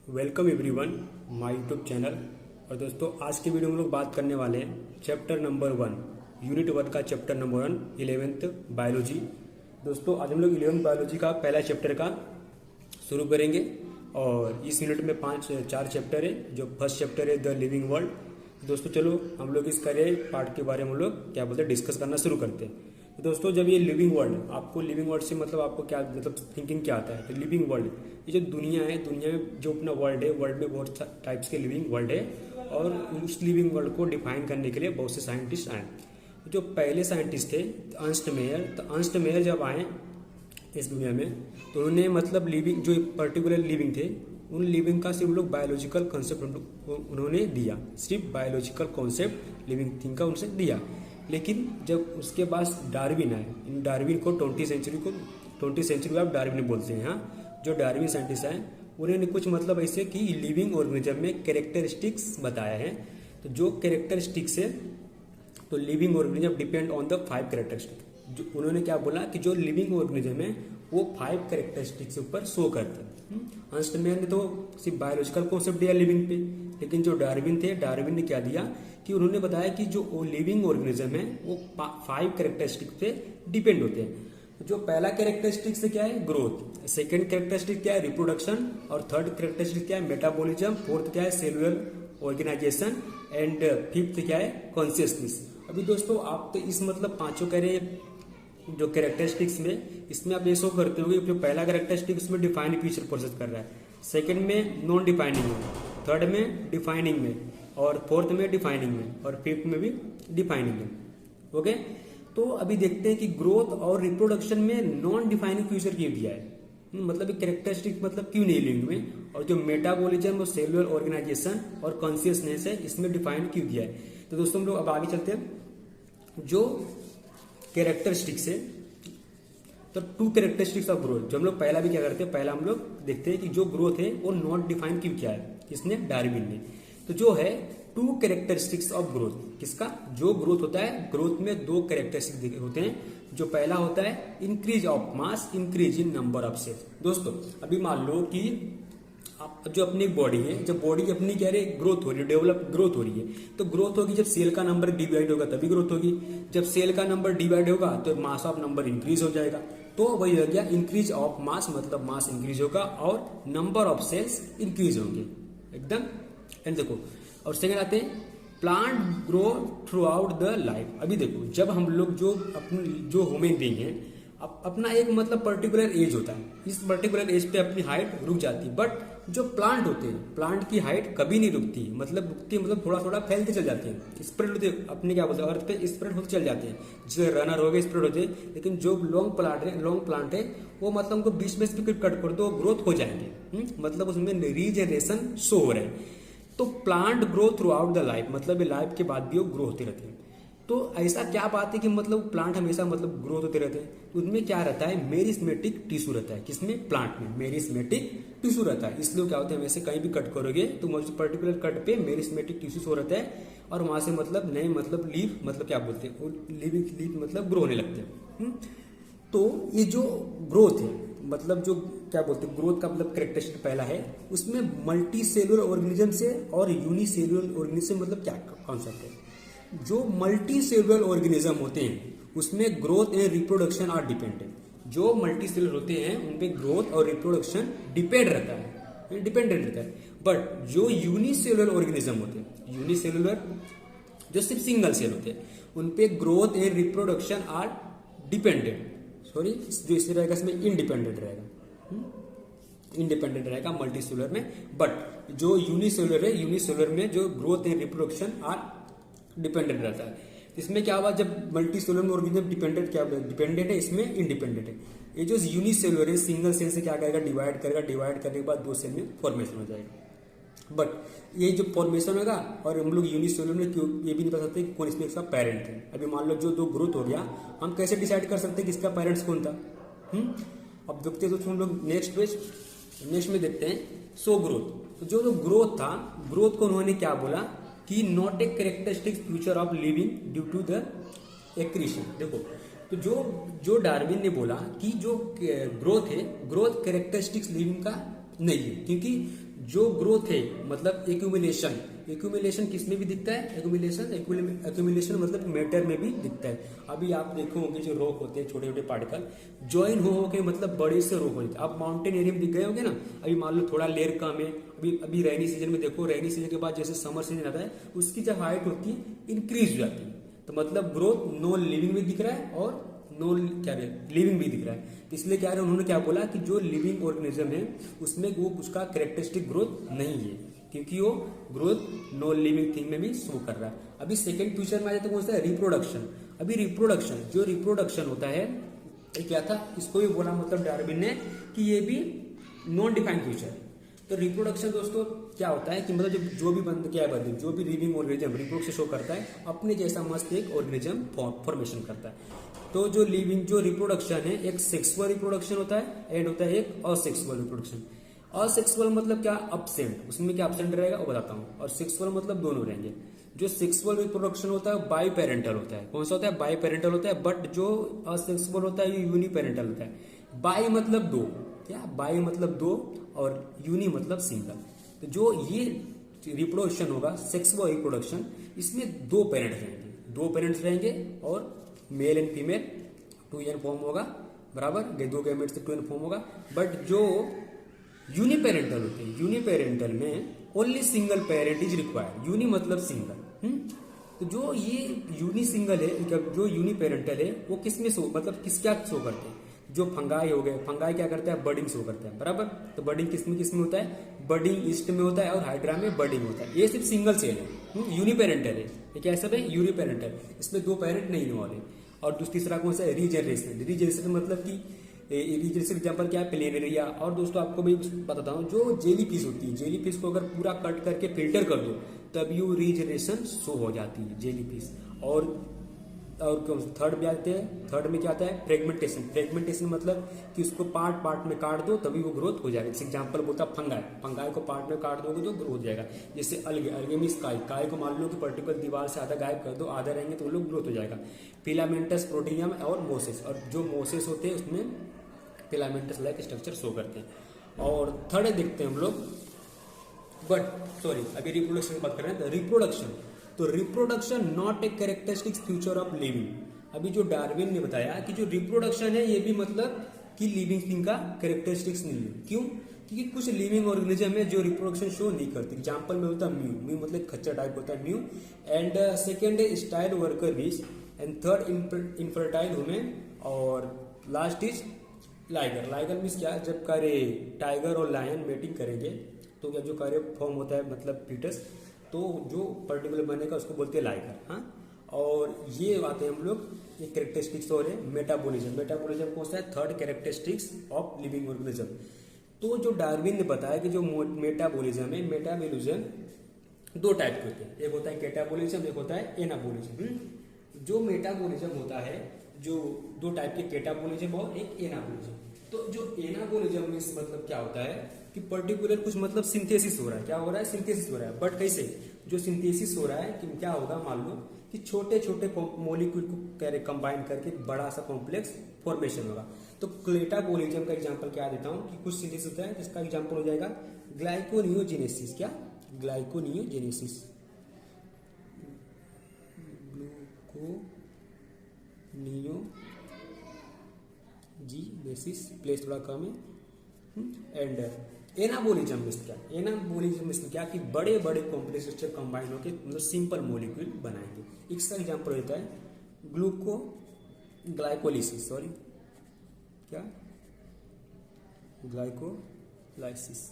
Welcome everyone my YouTube channel. और दोस्तों आज के वीडियो में हम लोग बात करने वाले हैं चैप्टर नंबर 1 यूनिट 1 का चैप्टर नंबर 1 11th बायोलॉजी। दोस्तों आज हम लोग 11th बायोलॉजी का पहला चैप्टर का शुरू करेंगे और इस यूनिट में 4 चैप्टर है। जो फर्स्ट चैप्टर है द लिविंग वर्ल्ड। दोस्तों चलो हम लोग इस करे पार्ट के बारे में हम लोग क्या बोलते हैं डिस्कस करना शुरू करते हैं। तो दोस्तों जब ये लिविंग वर्ल्ड, आपको लिविंग वर्ल्ड से मतलब आपको क्या मतलब थिंकिंग क्या आता है? तो लिविंग वर्ल्ड ये जो दुनिया है, दुनिया में जो अपना वर्ल्ड है, वर्ल्ड में बहुत टाइप्स के लिविंग वर्ल्ड है और उस लिविंग वर्ल्ड को डिफाइन करने के लिए बहुत से साइंटिस्ट आए। जो पहले साइंटिस्ट थे अर्नस्ट मेयर, तो अर्नस्ट मेयर जब आए इस दुनिया में तो उन्होंने मतलब लिविंग जो पर्टिकुलर लिविंग थे उन लिविंग का सिर्फ लोग बायोलॉजिकल कॉन्सेप्ट उन्होंने दिया, सिर्फ बायोलॉजिकल कॉन्सेप्ट लिविंग थिंग का उनसे दिया। लेकिन जब उसके पास डार्विन आए, इन डार्विन को 20वीं सेंचुरी आप डार्विन बोलते हैं। हाँ, जो डार्विन साइंटिस्ट हैं उन्होंने कुछ मतलब ऐसे कि लिविंग ऑर्गेनिज्म में कैरेक्टरिस्टिक्स बताया है। तो जो कैरेक्टरिस्टिक्स है तो living organism depend on the 5 characteristic. जो उन्होंने क्या बोला कि जो लिविंग ऑर्गेनिज्म है वो 5 कैरेक्टरिस्टिक्स ऊपर शो करते हैं। अर्नस्ट मेयर ने तो सिर्फ बायोलॉजिकल कॉन्सेप्ट दिया लिविंग पे, लेकिन जो डार्विन थे, डार्विन ने क्या दिया कि उन्होंने बताया कि जो लिविंग ऑर्गेनिज्म है वो 5 कैरेक्टरिस्टिक पे डिपेंड होते हैं। जो पहला कैरेक्टरिस्टिक से क्या है? ग्रोथ। सेकंड कैरेक्टरिस्टिक क्या है? रिप्रोडक्शन। और थर्ड कैरेक्टरिस्टिक क्या है? मेटाबॉलिज्म। फोर्थ क्या है? Cellular organisation. एंड फिफ्थ क्या है? कॉन्शियसनेस। अभी दोस्तों आप तो इस मतलब पांचों कह रहे जो कैरेक्टरिस्टिक्स में, इसमें आप ये शो करते हो जो पहला कैरेक्टरिस्टिक उसमें डिफाइन फ्यूचर प्रोसेस कर रहा है, सेकंड में नॉन डिफाइनिंग में, थर्ड में डिफाइनिंग में, और फोर्थ में डिफाइनिंग में, और फिफ्थ में भी डिफाइनिंग में। ओके, तो अभी देखते हैं कि ग्रोथ और रिप्रोडक्शन में नॉन डिफाइनिंग फ्यूचर क्यों दिया है, मतलब कैरेक्टरिस्टिक मतलब क्यों नहीं लिंग में, और जो मेटाबॉलिज्म और सेलुलर ऑर्गेनाइजेशन और कॉन्शियसनेस है इसमें डिफाइन क्यों दिया है। तो दोस्तों हम लोग अब आगे चलते हैं। जो कैरेक्टरिस्टिक्स है तो 2 कैरेक्टरिस्टिक्स ऑफ ग्रोथ, जो हम लोग पहला भी क्या करते हैं, पहला हम लोग देखते हैं कि जो ग्रोथ है वो नॉट डिफाइन क्यों किया है, किसने? डार्विन ने। तो जो है 2 कैरेक्टरिस्टिक्स ऑफ ग्रोथ, किसका? जो ग्रोथ होता है, ग्रोथ में 2 कैरेक्टरिस्टिक्स होते हैं। जो पहला होता है increase of mass, increase in number of cells. दोस्तों अभी मान लो कि जो अपनी बॉडी है, जब बॉडी अपनी कह रहे ग्रोथ हो रही है, डेवलप ग्रोथ हो रही है, तो ग्रोथ होगी जब सेल का नंबर डिवाइड होगा तभी ग्रोथ होगी। जब सेल का नंबर डिवाइड होगा तो मास ऑफ नंबर इंक्रीज हो जाएगा। तो वही हो गया इंक्रीज ऑफ मास, मतलब मास इंक्रीज होगा और नंबर ऑफ सेल्स इंक्रीज होंगे एकदम। एंड देखो, और सेकंड आते हैं plant grow through out the life. अभी देखो जब हम लोग जो ह्यूमन बीइंग है अपना एक मतलब पर्टिकुलर एज होता है, इस पर्टिकुलर एज पे अपनी हाइट रुक जाती है, बट जो प्लांट होते हैं प्लांट की हाइट कभी नहीं रुकती, मतलब रुकती मतलब थोड़ा थोड़ा फैलते चल जाते हैं, स्प्रेड होते अपने क्या बोलते हैं अर्थ पे स्प्रेड होते चल जाते हैं, जैसे रनर हो गए स्प्रेड होते हैं। लेकिन जो लॉन्ग प्लांट है वो मतलब उनको 20 पे कट कर दो ग्रोथ हो जाएंगे, मतलब उसमें रीजनरेशन शो हो रहा है। तो plant grow through out the life, मतलब लाइफ के बाद भी वो ग्रो होते रहते हैं। तो ऐसा क्या बात है कि मतलब प्लांट हमेशा मतलब ग्रोथ होते रहते हैं? उनमें क्या रहता है? मेरिस्मेटिक टिश्यू रहता है। किसमें? प्लांट में मेरिस्मेटिक टिश्यू रहता है। इसलिए क्या होता है, वैसे कहीं भी कट करोगे तो पर्टिकुलर कट पे मेरिस्मेटिक टिश्यू शो रहता है और वहां से मतलब नए मतलब लीफ मतलब क्या बोलते हैं, लीफ मतलब ग्रो होने लगते हैं। तो ये जो ग्रोथ है मतलब जो क्या बोलते हैं ग्रोथ का मतलब कैरेक्टरिस्टिक पहला है, उसमें मल्टी सेलुलर ऑर्गेनिज्म से और यूनिसेलुलर ऑर्गेनिज्म मतलब क्या कॉन्सेप्ट है। जो मल्टी सेलुलर ऑर्गेनिज्म होते हैं उसमें growth and reproduction are dependent. जो मल्टी सेलुलर होते हैं उनपे ग्रोथ और रिप्रोडक्शन डिपेंडेंट रहता है। बट जो यूनिसेलुलर ऑर्गेनिज्म होते हैं, यूनिसेलुलर जो सिर्फ सिंगल सेल होते हैं, उनपे growth and reproduction are dependent, sorry जो इससे रहेगा इसमें इंडिपेंडेंट रहेगा मल्टी सेलुलर में। बट जो यूनिसेलुलर है, यूनिसेलुलर में जो growth and reproduction are dependent रहता है। इसमें क्या हुआ, जब मल्टी सेलुलर में ऑर्गेनिज्म डिपेंडेंट है, इसमें इंडिपेंडेंट है। ये जो यूनिसेलुलर है सिंगल सेल से क्या करेगा, डिवाइड करेगा, डिवाइड करने के बाद 2 सेल में फॉर्मेशन हो जाएगा। बट ये जो फॉर्मेशन होगा, और हम लोग यूनिसेलुलर में क्यों ये भी नहीं बता सकते कि कौन इसमें इसका पेरेंट है। अभी मान लो जो 2 ग्रोथ हो गया, हम कैसे डिसाइड कर सकते हैं कि इसका पेरेंट्स कौन था? अब देखते हैं तो हम लोग नेक्स्ट में देखते हैं सो ग्रोथ। तो जो ग्रोथ था, ग्रोथ को उन्होंने क्या बोला कि not a characteristic feature of living due to the accretion. देखो तो जो डार्विन ने बोला कि जो ग्रोथ है, ग्रोथ कैरेक्टरिस्टिक्स लिविंग का नहीं है, क्योंकि जो ग्रोथ है मतलब एक्यूमुलेशन किसमें भी दिखता है, एक्यूमुलेशन मतलब मैटर में भी दिखता है। अभी आप देखोगे जो रॉक होते हैं छोटे छोटे पार्टिकल ज्वाइन हो के मतलब बड़े से रॉक हो जाते हैं। आप माउंटेन एरिया में दिख गए होंगे ना, अभी मान लो थोड़ा लेयर कम है, अभी रेनी सीजन में देखो, रेनी सीजन के बाद जैसे समर सीजन आता है उसकी जब हाइट होती है इंक्रीज हो जाती है, तो मतलब ग्रोथ नॉन लिविंग में दिख रहा है और लिविंग भी दिख रहा है। तो इसलिए क्या है, उन्होंने क्या बोला कि जो लिविंग ऑर्गेनिज्म है उसमें वो उसका कैरेक्टरिस्टिक ग्रोथ नहीं है, क्योंकि वो ग्रोथ नॉन लिविंग थिंग में भी शो कर रहा है। अभी सेकंड फ्यूचर में आ जाता है कौन सा, रिप्रोडक्शन। अभी रिप्रोडक्शन होता है, ये क्या था, इसको भी बोला मतलब डार्विन ने कि ये भी नॉन डिफाइंड फ्यूचर। तो रिप्रोडक्शन दोस्तों क्या होता है कि मतलब जो भी लिविंग ऑर्गेनिज्म रिप्रोडक्शन शो करता है अपने जैसा मस्त एक ऑर्गेनिज्म फॉर्मेशन करता है। तो जो रिप्रोडक्शन है एक सेक्सुअल रिप्रोडक्शन होता है एंड होता है एक असेक्सुअल रिप्रोडक्शन। असेक्सुअल मतलब क्या, अब्सेंट, उसमें क्या अब्सेंट रहेगा वो बताता हूँ, और सेक्सुअल मतलब दोनों रहेंगे। जो सेक्सुअल रिप्रोडक्शन होता है बाई पेरेंटल होता है, कौन सा होता है, बाई पेरेंटल होता है, बट जो असेक्सुअल होता है ये यूनि पेरेंटल होता है। बाई मतलब दो, क्या बाई मतलब दो और यूनि मतलब सिंगल। तो जो ये रिप्रोडक्शन होगा सेक्सुअल रिप्रोडक्शन, इसमें दो पेरेंट्स रहेंगे और male and female 2n form होगा, बराबर, दो गैमेट से 2n फॉर्म होगा। बट जो यूनिपेरेंटल होते हैं, यूनिपेरेंटल में only single parent is required, uni मतलब सिंगल। तो जो ये यूनि सिंगल है, जो यूनिपेरेंटल है वो किसमें शो मतलब क्या शो करते हैं, जो फंगाई हो गए, फंगाई क्या करता है, बडिंग शो करता है, बराबर। तो बडिंग किसमें होता है, बडिंग ईस्ट में होता है और हाइड्रा में बडिंग होता है। ये सिर्फ सिंगल सेल है, यूनिपेरेंटल है, ये क्या सब है, यूनिपेरेंटल, इसमें दो पेरेंट नहीं इन्वॉल्व है। और तीसरा कौन सा है, रीजनरेशन मतलब कि रीजनरेशन एग्जाम्पल क्या है, प्लेनेरिया। और दोस्तों आपको मैं बताता हूँ, जो जेली फिश होती है, जेली फिश को अगर पूरा कट करके फिल्टर कर दो तब यू रीजनरेशन शो हो जाती है जेली फिश। और थर्ड भी आते हैं, थर्ड में क्या आता है, फ्रेगमेंटेशन मतलब कि उसको पार्ट में काट दो तभी वो ग्रोथ हो जाएगा। जैसे एग्जांपल बोलता है फंगाई को पार्ट में काट दोगे तो ग्रोथ हो जाएगा। जैसे अलगे में काय को मान लो कि पर्टिकुलर दीवार से आधा गायब कर दो, आधा रहेंगे तो वो लोग ग्रोथ हो जाएगा। फिलामेंटस प्रोटियम और मोसेस, और जो मोसेस होते हैं उसमें फिलामेंटस लाइक स्ट्रक्चर शो करते हैं। और थर्ड देखते हैं हम लोग, अभी रिप्रोडक्शन की बात कर रहे हैं, तो reproduction not a characteristics future of living. अभी जो डार्विन ने बताया कि जो रिप्रोडक्शन है ये भी मतलब कि लिविंग थिंग का कैरेक्टरिस्टिक्स नहीं है। क्यों, क्योंकि कुछ लिविंग ऑर्गेनिज्म है जो रिप्रोडक्शन शो नहीं करती। एग्जाम्पल में होता है म्यू मतलब खच्चर टाइप होता है म्यू, एंड सेकेंड है स्टाइल वर्कर बीस, एंड थर्ड इनफर्टाइल वुमेन, और लास्ट इज लाइगर मीन्स क्या, जब टाइगर और लायन मेटिंग करेंगे तो क्या जो फॉर्म होता है मतलब फीटस, तो जो पर्टिकुलर बनेगा उसको बोलते हैं लाइगर। हाँ, और ये आते हैं हम लोग एक कैरेक्टरिस्टिक्स और है मेटाबॉलिज्म कौन सा है, third characteristics of living organism. तो जो डार्विन ने बताया कि जो मेटाबॉलिज्म है, मेटाबॉलिज्म दो टाइप के होते हैं, एक होता है कैटाबॉलिज्म, एक होता है एनाबॉलिज्म। जो मेटाबॉलिज्म होता है, जो दो टाइप के, कैटाबॉलिज्म और एक एनाबॉलिज्म। तो जो एनाबॉलिज्म में मतलब क्या होता है कि पर्टिकुलर कुछ मतलब सिंथेसिस हो रहा है, क्या हो रहा है, सिंथेसिस हो रहा है। बट कैसे, जो सिंथेसिस हो रहा है कि क्या होगा, मान लो कि छोटे छोटे मॉलिक्यूल को कंबाइन करके बड़ा सा कॉम्प्लेक्स फॉर्मेशन होगा। तो कैटाबॉलिज्म का एग्जांपल क्या देता हूं कि कुछ सिंथेसिस होता है जिसका एग्जांपल हो जाएगा ग्लाइकोनियोजेनेसिस। क्या, ग्लाइकोनियोजेनेसिस, ग्लूकोनियोजेनेसिस, प्लेस थोड़ा कम है। एंड एनाबॉलिज्म में क्या कि बड़े बड़े कॉम्प्लेक्स स्ट्रक्चर कंबाइन होकर मतलब सिंपल मॉलिक्यूल बनाएंगे। इसका एग्जांपल होता है ग्लाइकोलाइसिस, ग्लाइकोलाइसिस।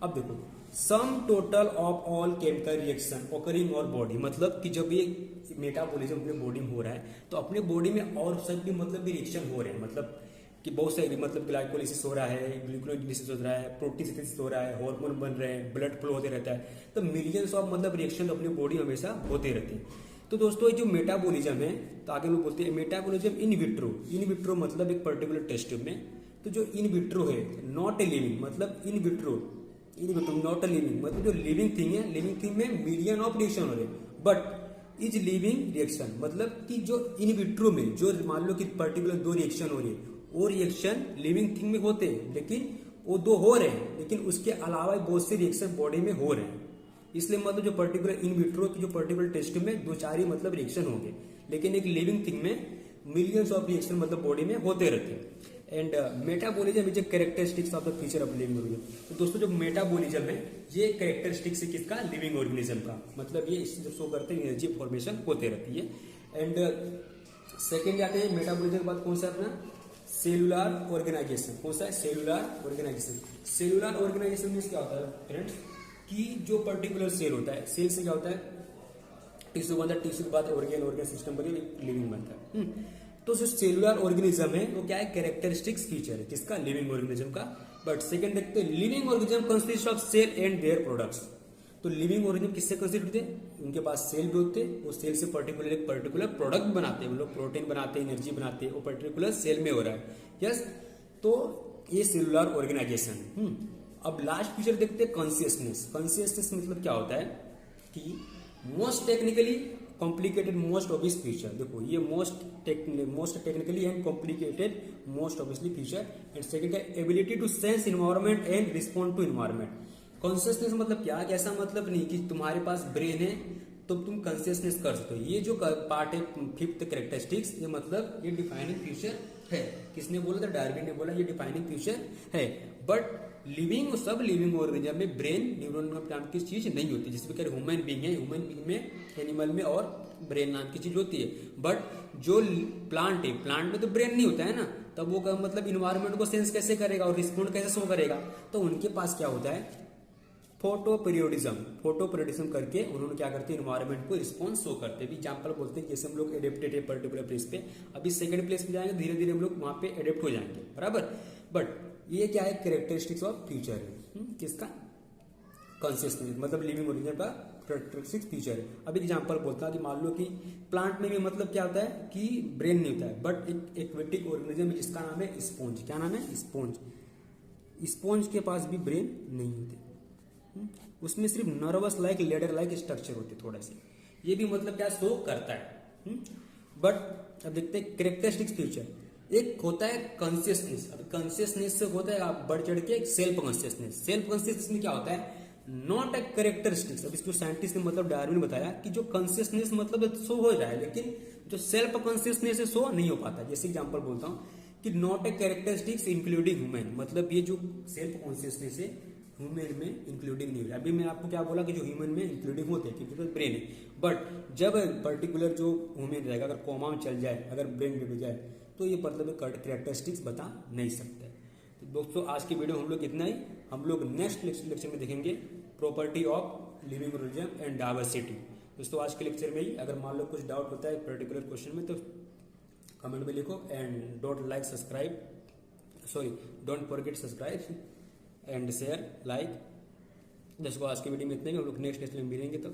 अब देखो, sum total of all chemical reaction occurring और बॉडी, मतलब कि जब ये मेटाबॉलिज्म अपने बॉडी में हो रहा है तो अपने बॉडी में और सब भी मतलब भी रिएक्शन हो रहे हैं, मतलब कि बहुत सारे मतलब ग्लाइकोलाइसिस हो रहा है, ग्लूकोनेसिस हो रहा है, प्रोटीन सिंथेसिस हो रहा है, हार्मोन बन रहे हैं, ब्लड फ्लो होते रहता है। तो मिलियंस ऑफ मतलब रिएक्शन अपनी बॉडी हमेशा होते रहते हैं। तो दोस्तों ये जो मेटाबॉलिज्म है, तो आगे लोग बोलते हैं मेटाबॉलिज्म इन विट्रो मतलब एक पर्टिकुलर टेस्ट ट्यूब में। तो जो इन विट्रो है, नॉट ए लिविंग मतलब in vitro not a living मतलब जो लिविंग थिंग है, लिविंग थिंग में मिलियन ऑफ रिएक्शन हो रहे हैं, बट इज लिविंग रिएक्शन मतलब कि जो इन विट्रो में जो मान लो कि पर्टिकुलर दो रिएक्शन हो रही है वो रिएक्शन लिविंग थिंग में होते हैं, लेकिन वो दो हो रहे हैं, लेकिन उसके अलावा बहुत से रिएक्शन बॉडी में हो रहे हैं। इसलिए मतलब जो पर्टिकुलर इन विट्रो की जो पर्टिकुलर टेस्ट में दो चार ही मतलब रिएक्शन होंगे, लेकिन एक लिविंग थिंग में मिलियंस ऑफ रिएक्शन मतलब बॉडी में होते रहते हैं। And metabolism is a characteristics of the feature of living organism. तो दोस्तों जो मेटाबॉलिज्म है ये कैरेक्टरिस्टिक्स है किसका, लिविंग ऑर्गेनिज्म का। मतलब ये इससे शो करते हैं एनर्जी फॉर्मेशन होते रहती है। एंड सेकेंड आते हैं मेटाबॉलिज्म के बाद कौन सा अपना सेलुलर ऑर्गेनाइजेशन। कौन सा है, सेलुलर ऑर्गेनाइजेशन। सेलुलर ऑर्गेनाइजेशन में क्या होता है फ्रेंड्स कि जो पर्टिकुलर सेल होता है, सेल से क्या होता है टिश्यू बनता है, टिश्यू के बाद ऑर्गन सिस्टम बने लिविंग बनता है। तो जो सेलुलर ऑर्गेनिज्म है वो क्या है, कैरेक्टरिस्टिक्स फीचर है किसका, लिविंग ऑर्गेनिज्म का। बट सेकंड देखते हैं living organism consist of cell and their products. तो लिविंग ऑर्गेनिज्म किससे कंसिस्ट होते हैं, उनके पास सेल भी होते हैं, वो सेल से पर्टिकुलर प्रोडक्ट बनाते हैं, वो लोग प्रोटीन बनाते हैं, एनर्जी बनाते हैं, वो पर्टिकुलर सेल में हो रहा है। यस, तो ये सेलुलर ऑर्गेनाइजेशन। अब लास्ट फीचर देखते हैं कॉन्शियसनेस। कॉन्शियसनेस मतलब क्या होता है कि most technically complicated most obvious feature. देखो ये most technically and complicated most obviously feature. And second है ability to sense environment and respond to environment. Consciousness मतलब क्या, ऐसा मतलब नहीं कि तुम्हारे पास ब्रेन है तो तुम कॉन्शियसनेस कर सकते हो। ये जो पार्ट है फिफ्थ कैरेक्टरिस्टिक्स, ये मतलब ये डिफाइनिंग फीचर है। किसने बोला था, डार्विन ने बोला ये डिफाइनिंग फीचर है। बट सब लिविंग ऑर्गेनिज्म में ब्रेन न्यूरॉन नाम की चीज नहीं होती। जिसमें क्या ह्यूमन बीइंग है, ह्यूमन बीइंग में, एनिमल में और ब्रेन नाम की चीज होती है। बट जो प्लांट है, प्लांट में तो ब्रेन नहीं होता है ना, तब वो मतलब इन्वायरमेंट को सेंस कैसे करेगा और रिस्पॉन्ड कैसे शो करेगा। तो उनके पास क्या होता है, फोटो पीरियोडिज्म करके उन्होंने क्या करते हैं, इन्वायरमेंट को रिस्पॉन्स शो करते हैं। एग्जाम्पल बोलते हैं जैसे हम लोग एडेप्टेड है पर्टिकुलर प्लेस पे, अभी सेकंड प्लेस पे जाएंगे, धीरे धीरे हम लोग वहां पे एडेप्ट हो जाएंगे, बराबर। बट ये क्या है, कैरेक्टरिस्टिक्स ऑफ फ्यूचर है किसका, कॉन्शियसनेस मतलब लिविंग ऑर्गेनिज्म का कैरेक्टरिस्टिक्स फीचर है। अब एग्जांपल बोलता है कि मान लो कि प्लांट में भी मतलब क्या होता है कि ब्रेन नहीं होता है, बट एक एक्वेटिक ऑर्गेनिज्म जिसका नाम है स्पॉन्ज। क्या नाम है, स्पॉन्ज के पास भी ब्रेन नहीं होते, उसमें सिर्फ nervous like ladder like structure होते थोड़ा से। ये भी मतलब क्या शो करता है। बट अब देखते हैं कैरेक्टरिस्टिक्स फीचर। एक होता है कॉन्शियसनेस। अब कॉन्शियसनेस से होता है आप बढ़ चढ़ के सेल्फ कॉन्शियसनेस। सेल्फ कॉन्शियसनेस में क्या होता है, नॉट ए कैरेक्टरिस्टिक्स। अब इसको साइंटिस्ट ने मतलब डार्विन ने बताया कि जो कॉन्शियसनेस मतलब शो हो रहा है, लेकिन जो सेल्फ कॉन्शियसनेस है शो नहीं हो पाता। जैसे एग्जांपल बोलता हूँ कि not A characteristics including human. मतलब ये जो सेल्फ कॉन्शियसनेस है ह्यूमन में इंक्लूडिंग नहीं हो रहा। अभी मैं आपको क्या बोला कि जो ह्यूमन में इंक्लूडिंग होते हैं क्योंकि तो ब्रेन है। बट जब पर्टिकुलर जो ह्यूमन रहेगा, अगर कोमा में चल जाए, अगर ब्रेन डेड हो जाए, तो ये मतलब कैरेक्टरिस्टिक्स बता नहीं सकते। तो दोस्तों आज की वीडियो हम लोग इतना ही। हम लोग नेक्स्ट लेक्चर में देखेंगे property of living organism and diversity. दोस्तों आज के लेक्चर में ही अगर मान लो कुछ डाउट होता है पर्टिकुलर क्वेश्चन में तो कमेंट में लिखो। And don't forget subscribe and share like. दोस्तों आज की वीडियो में इतने ही, हम लोग नेक्स्ट लेक्चर में मिलेंगे। तो